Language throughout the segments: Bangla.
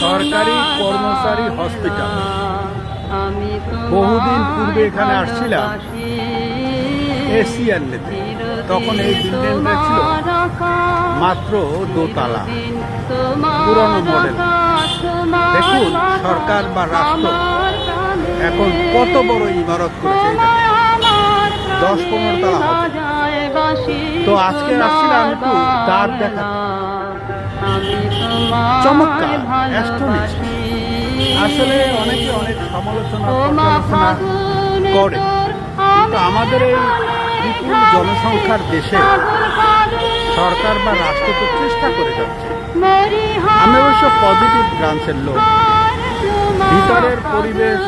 সরকারি কর্মচারী হসপিটাল। বহুদিন পূর্বে এখানে আসছিলাম এশিয়ান নিতে, তখন এই বিল্ডিংটা ছিল মাত্র দোতলা, পুরনো মডেল। দেখুন সরকার বা রাষ্ট্র এখন কত বড় ইমারত করেছে, 10-15 তলা হবে। তো আজকে আসছিলাম একটু দ্বার দেখা, চমৎকার, অ্যাস্ট্রোনিস্ট। আসলে অনেকে অনেক সমালোচনা করে, কিন্তু আমাদের এই বিপুল জনসংখ্যার দেশে সরকার বা রাষ্ট্র তো চেষ্টা করে যাচ্ছে। আমি অবশ্য পজিটিভ ব্রাঞ্চের লোক। ভিতরের পরিবেশ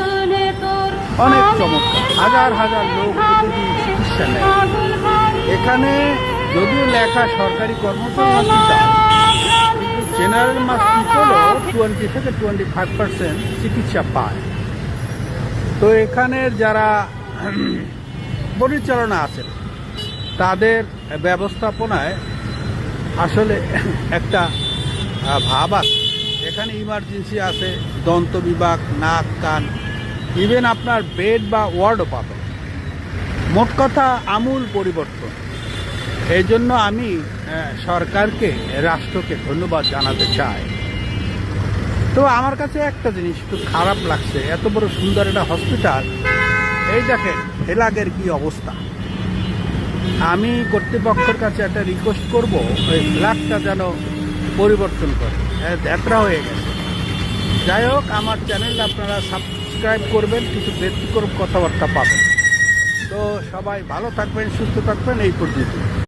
অনেক চমৎকার, হাজার হাজার লোক প্রতিদিন চিকিৎসা নেয়। এখানে যদিও লেখা সরকারি কর্মচারী হসপিটাল, কিন্তু জেনারেল মাস পিপলও 20 থেকে 25% চিকিৎসা পায়। তো এখানের যারা পরিচালনা আছেন তাদের ব্যবস্থাপনায় আসলে একটা ভাব আছে। এখানে ইমার্জেন্সি আছে, দন্ত বিভাগ, নাক কান, ইভেন আপনার বেড বা ওয়ার্ডও পাবেন। মোট কথা আমূল পরিবর্তন। এই জন্য আমি সরকারকে, রাষ্ট্রকে ধন্যবাদ জানাতে চাই। তো আমার কাছে একটা জিনিস একটু খারাপ লাগছে, এত বড় সুন্দর একটা হসপিটাল, এই দেখেন ফ্ল্যাগের কি অবস্থা। আমি কর্তৃপক্ষের কাছে একটা রিকোয়েস্ট করব, ওই ফ্ল্যাগটা যেন পরিবর্তন করে, ধ্যাত্রা হয়ে গেছে। যাই হোক, আমার চ্যানেল আপনারা সাবস্ক্রাইব করবেন, কিছু ব্যক্তিগত কথাবার্তা পাবেন। তো সবাই ভালো থাকবেন, সুস্থ থাকবেন, এই পর্যন্ত।